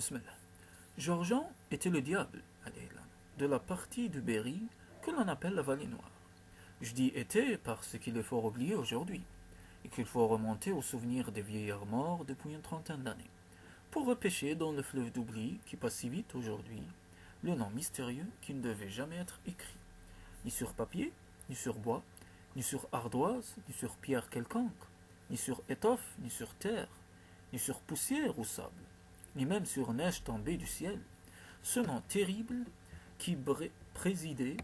Bismillah. Georgean était le diable, de la partie de Berry que l'on appelle la vallée noire. Je dis était parce qu'il est fort oublié aujourd'hui, et qu'il faut remonter aux souvenirs des vieillards morts depuis une trentaine d'années, pour repêcher dans le fleuve d'oubli qui passe si vite aujourd'hui le nom mystérieux qui ne devait jamais être écrit, ni sur papier, ni sur bois, ni sur ardoise, ni sur pierre quelconque, ni sur étoffe, ni sur terre, ni sur poussière ou sable, ni même sur neige tombée du ciel, ce nom terrible qui présidait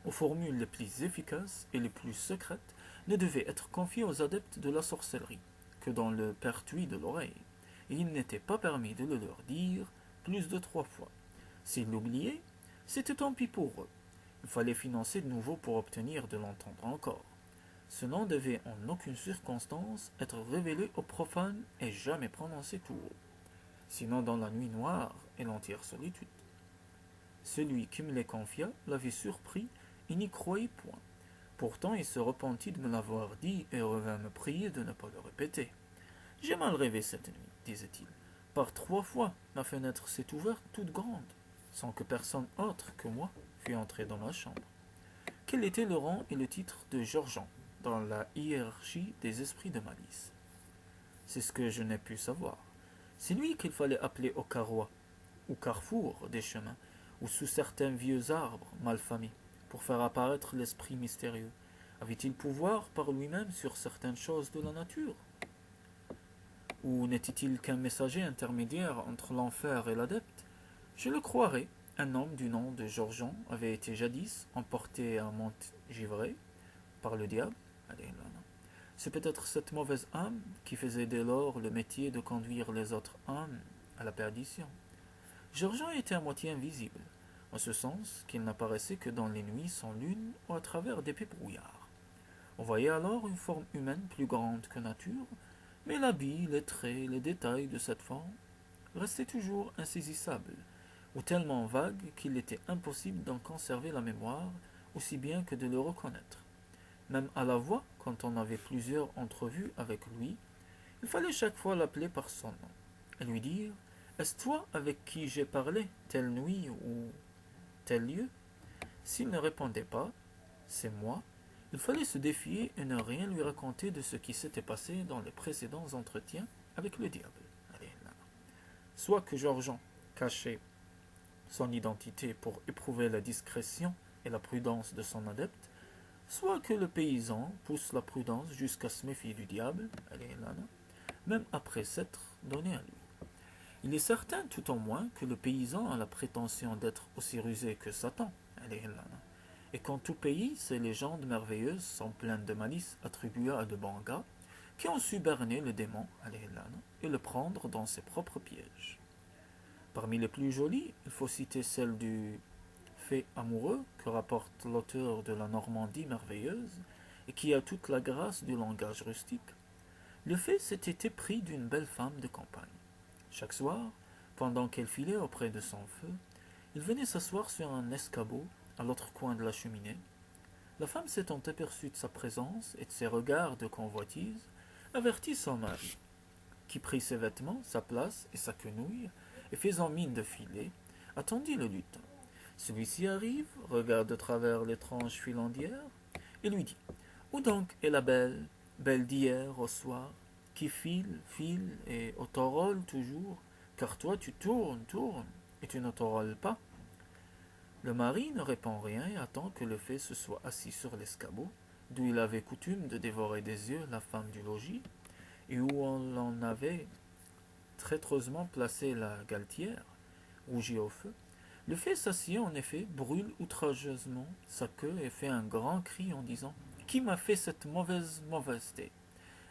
aux formules les plus efficaces et les plus secrètes ne devait être confié aux adeptes de la sorcellerie que dans le pertuis de l'oreille, et il n'était pas permis de le leur dire plus de 3 fois. S'ils l'oubliaient, c'était tant pis pour eux. Il fallait financer de nouveau pour obtenir de l'entendre encore. Ce nom devait en aucune circonstance être révélé aux profanes et jamais prononcé tout haut, sinon dans la nuit noire et l'entière solitude. Celui qui me les confia l'avait surpris et n'y croyait point. Pourtant il se repentit de me l'avoir dit et revint me prier de ne pas le répéter. J'ai mal rêvé cette nuit, disait-il. Par 3 fois, ma fenêtre s'est ouverte toute grande, sans que personne autre que moi fût entré dans ma chambre. Quel était le rang et le titre de Georgean dans la hiérarchie des esprits de malice? C'est ce que je n'ai pu savoir. C'est lui qu'il fallait appeler au carroi, au carrefour des chemins, ou sous certains vieux arbres malfamés, pour faire apparaître l'esprit mystérieux. Avait-il pouvoir par lui-même sur certaines choses de la nature? Ou n'était-il qu'un messager intermédiaire entre l'enfer et l'adepte? Je le croirais. Un homme du nom de Georgean avait été jadis emporté à Montgivray par le diable. C'est peut-être cette mauvaise âme qui faisait dès lors le métier de conduire les autres âmes à la perdition. Georgean était à moitié invisible, en ce sens qu'il n'apparaissait que dans les nuits sans lune ou à travers d'épais brouillards. On voyait alors une forme humaine plus grande que nature, mais l'habit, les traits, les détails de cette forme restaient toujours insaisissables, ou tellement vagues qu'il était impossible d'en conserver la mémoire, aussi bien que de le reconnaître. Même à la voix, quand on avait plusieurs entrevues avec lui, il fallait chaque fois l'appeler par son nom, et lui dire « Est-ce toi avec qui j'ai parlé, telle nuit ou tel lieu ?» S'il ne répondait pas « C'est moi », il fallait se défier et ne rien lui raconter de ce qui s'était passé dans les précédents entretiens avec le diable. Soit que Georgean cachait son identité pour éprouver la discrétion et la prudence de son adepte, soit que le paysan pousse la prudence jusqu'à se méfier du diable, même après s'être donné à lui. Il est certain tout au moins que le paysan a la prétention d'être aussi rusé que Satan, et qu'en tout pays, ces légendes merveilleuses sont pleines de malice attribuées à de bons gars qui ont su berner le démon et le prendre dans ses propres pièges. Parmi les plus jolies, il faut citer celle du fait amoureux que rapporte l'auteur de la Normandie merveilleuse et qui a toute la grâce du langage rustique. Le fait s'était épris d'une belle femme de campagne. Chaque soir, pendant qu'elle filait auprès de son feu, il venait s'asseoir sur un escabeau à l'autre coin de la cheminée. La femme s'étant aperçue de sa présence et de ses regards de convoitise, avertit son mari, qui prit ses vêtements, sa place et sa quenouille, et faisant mine de filer, attendit le lutin. Celui-ci arrive, regarde de travers l'étrange filandière, et lui dit « Où donc est la belle, belle d'hier au soir, qui file, file, et autorole toujours, car toi tu tournes, tournes, et tu n'autorolles pas ?» Le mari ne répond rien et attend que le fait se soit assis sur l'escabeau, d'où il avait coutume de dévorer des yeux la femme du logis, et où on l'en avait traîtreusement placé la galetière, rougie au feu. Le fait s'assied en effet, brûle outrageusement sa queue et fait un grand cri en disant « Qui m'a fait cette mauvaise mauvaiseté?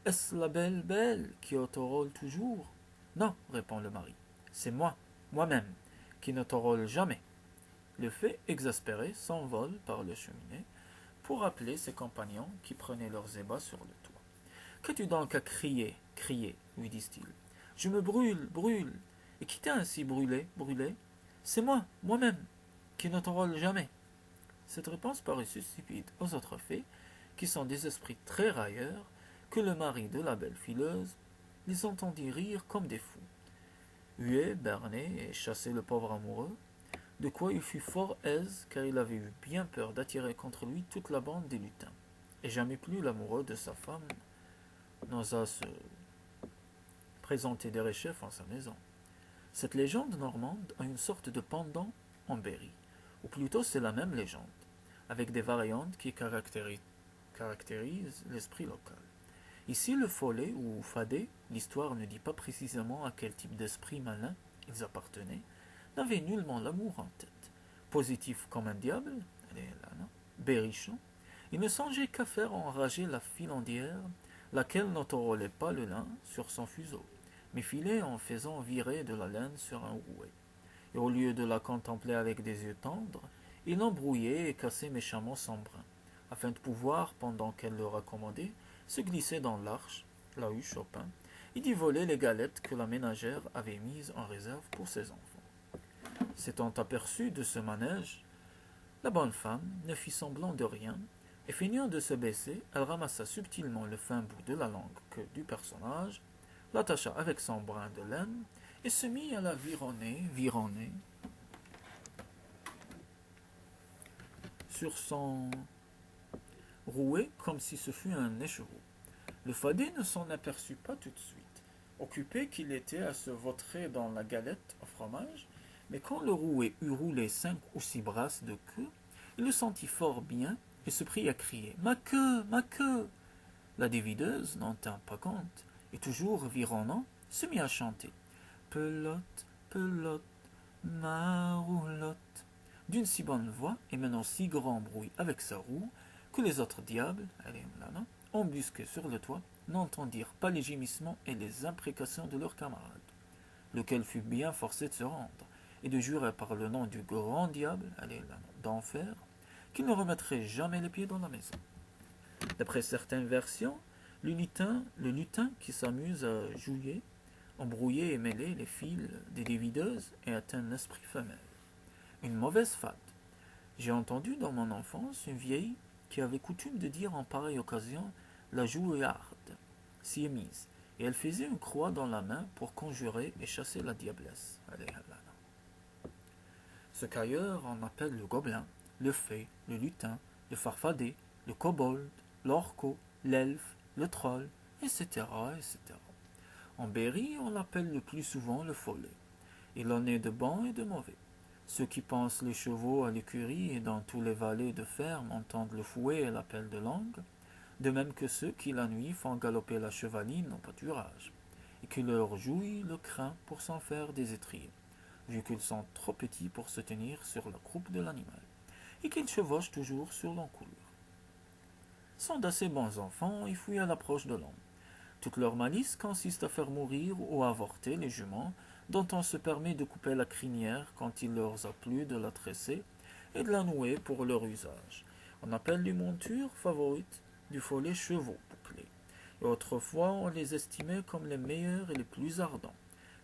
Est-ce la belle belle qui autorole toujours ?» « Non, répond le mari, c'est moi, moi-même, qui n'autorole jamais. » Le fait, exaspéré, s'envole par le cheminée pour appeler ses compagnons qui prenaient leurs ébats sur le toit. « Qu'as-tu donc à crier, crier ?» lui disent-ils. « Je me brûle, brûle. Et qui t'a ainsi brûlé, brûlé? C'est moi, moi-même, qui ne t'enrôle jamais. » Cette réponse parut si stupide aux autres fées, qui sont des esprits très railleurs, que le mari de la belle fileuse les entendit rire comme des fous. huer, berner et chasser le pauvre amoureux, de quoi il fut fort aise, car il avait eu bien peur d'attirer contre lui toute la bande des lutins. Et jamais plus l'amoureux de sa femme n'osa se présenter derechef en sa maison. Cette légende normande a une sorte de pendant en Berry, ou plutôt c'est la même légende, avec des variantes qui caractérisent l'esprit local. Ici, le follet ou fadé, l'histoire ne dit pas précisément à quel type d'esprit malin ils appartenaient, n'avait nullement l'amour en tête. Positif comme un diable, berrichon, il ne songeait qu'à faire enrager la filandière, laquelle n'entorolait pas le lin sur son fuseau, mais filait en faisant virer de la laine sur un rouet. Et au lieu de la contempler avec des yeux tendres, il embrouillait et cassait méchamment son brin, afin de pouvoir, pendant qu'elle le raccommodait, se glisser dans l'arche, la huche au pain, et d'y voler les galettes que la ménagère avait mises en réserve pour ses enfants. S'étant aperçue de ce manège, la bonne femme ne fit semblant de rien, et feignant de se baisser, elle ramassa subtilement le fin bout de la langue du personnage, l'attacha avec son brin de laine, et se mit à la vironner sur son rouet comme si ce fût un écheveau. Le fadet ne s'en aperçut pas tout de suite, occupé qu'il était à se vautrer dans la galette au fromage, mais quand le rouet eut roulé 5 ou 6 brasses de queue, il le sentit fort bien et se prit à crier « Ma queue, ma queue !» La dévideuse n'en tint pas compte, et toujours vironnant, se mit à chanter « Pelote, pelote, ma roulotte !» d'une si bonne voix et menant si grand bruit avec sa roue que les autres diables, embusqués sur le toit, n'entendirent pas les gémissements et les imprécations de leurs camarades, lequel fut bien forcé de se rendre, et de jurer par le nom du grand diable, d'enfer, qu'il ne remettrait jamais les pieds dans la maison. D'après certaines versions, le lutin qui s'amuse à jouer, embrouiller et mêler les fils des dévideuses et atteint l'esprit femelle. Une mauvaise fade. J'ai entendu dans mon enfance une vieille qui avait coutume de dire en pareille occasion la jouéarde, siamise, et elle faisait une croix dans la main pour conjurer et chasser la diablesse. Ce qu'ailleurs on appelle le gobelin, le fée, le lutin, le farfadet, le kobold, l'orco, l'elfe, le troll, etc., etc. En Berry, on l'appelle le plus souvent le follet. Il en est de bons et de mauvais. Ceux qui pensent les chevaux à l'écurie et dans tous les valets de ferme entendent le fouet et l'appel de langue, de même que ceux qui la nuit font galoper la chevaline au pâturage, et qui leur jouit le crin pour s'en faire des étriers, vu qu'ils sont trop petits pour se tenir sur la croupe de l'animal, et qu'ils chevauchent toujours sur l'encolure. Sont d'assez bons enfants et fouillent à l'approche de l'homme. Toute leur malice consiste à faire mourir ou à avorter les juments dont on se permet de couper la crinière quand il leur a plu de la tresser et de la nouer pour leur usage. On appelle les montures favorites du follet chevaux bouclés. Et autrefois, on les estimait comme les meilleurs et les plus ardents.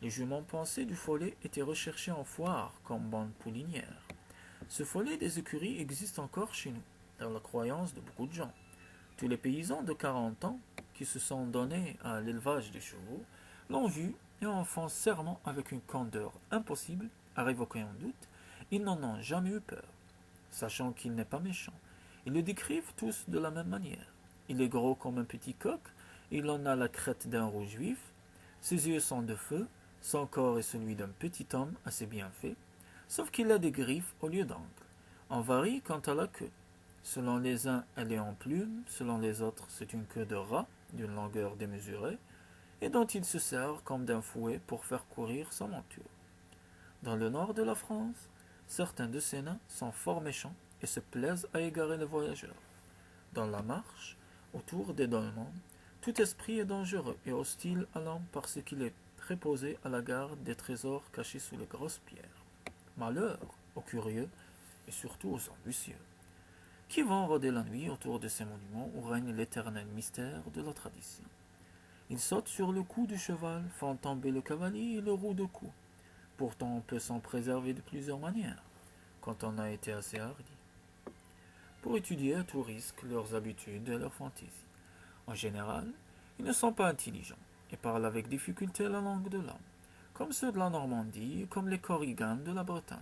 Les juments pensés du follet étaient recherchés en foire comme bande poulinière. Ce follet des écuries existe encore chez nous, dans la croyance de beaucoup de gens. Tous les paysans de 40 ans qui se sont donnés à l'élevage des chevaux l'ont vu et en font serment avec une candeur impossible à révoquer en doute. Ils n'en ont jamais eu peur, sachant qu'il n'est pas méchant. Ils le décrivent tous de la même manière. Il est gros comme un petit coq, il en a la crête d'un rouge vif, ses yeux sont de feu, son corps est celui d'un petit homme assez bien fait, sauf qu'il a des griffes au lieu d'angles. On varie quant à la queue. Selon les uns, elle est en plume, selon les autres, c'est une queue de rat d'une longueur démesurée, et dont il se sert comme d'un fouet pour faire courir sa monture. Dans le nord de la France, certains de ces nains sont fort méchants et se plaisent à égarer les voyageurs. Dans la marche, autour des dolmens, tout esprit est dangereux et hostile à l'homme parce qu'il est préposé à la garde des trésors cachés sous les grosses pierres. Malheur aux curieux et surtout aux ambitieux, qui vont rôder la nuit autour de ces monuments où règne l'éternel mystère de la tradition. Ils sautent sur le cou du cheval, font tomber le cavalier et le roue de cou. Pourtant, on peut s'en préserver de plusieurs manières, quand on a été assez hardi, pour étudier à tout risque leurs habitudes et leurs fantaisies. En général, ils ne sont pas intelligents et parlent avec difficulté la langue de l'homme. comme ceux de la Normandie et comme les Korriganes de la Bretagne.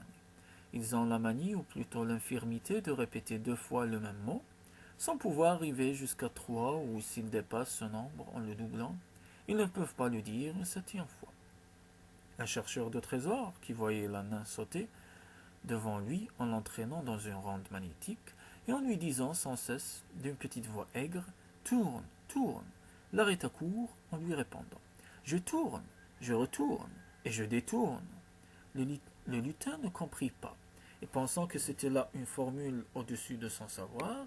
Ils ont la manie, ou plutôt l'infirmité, de répéter 2 fois le même mot, sans pouvoir arriver jusqu'à 3, ou s'ils dépassent ce nombre en le doublant, ils ne peuvent pas le dire une 7e fois. Un chercheur de trésors, qui voyait la nain sauter devant lui en l'entraînant dans une ronde magnétique, et en lui disant sans cesse, d'une petite voix aigre, tourne, tourne, l'arrêta court en lui répondant, je tourne, je retourne, et je détourne. Le lutin ne comprit pas, et pensant que c'était là une formule au-dessus de son savoir,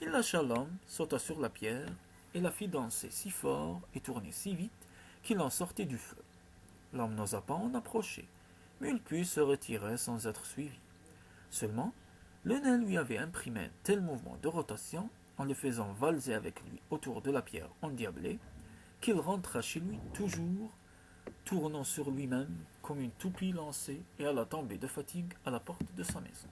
il lâcha l'homme, sauta sur la pierre, et la fit danser si fort et tourner si vite qu'il en sortait du feu. L'homme n'osa pas en approcher, mais il put se retirer sans être suivi. Seulement, le nain lui avait imprimé un tel mouvement de rotation, en le faisant valser avec lui autour de la pierre endiablée, qu'il rentra chez lui toujours, tournant sur lui-même comme une toupie lancée et alla tomber de fatigue à la porte de sa maison.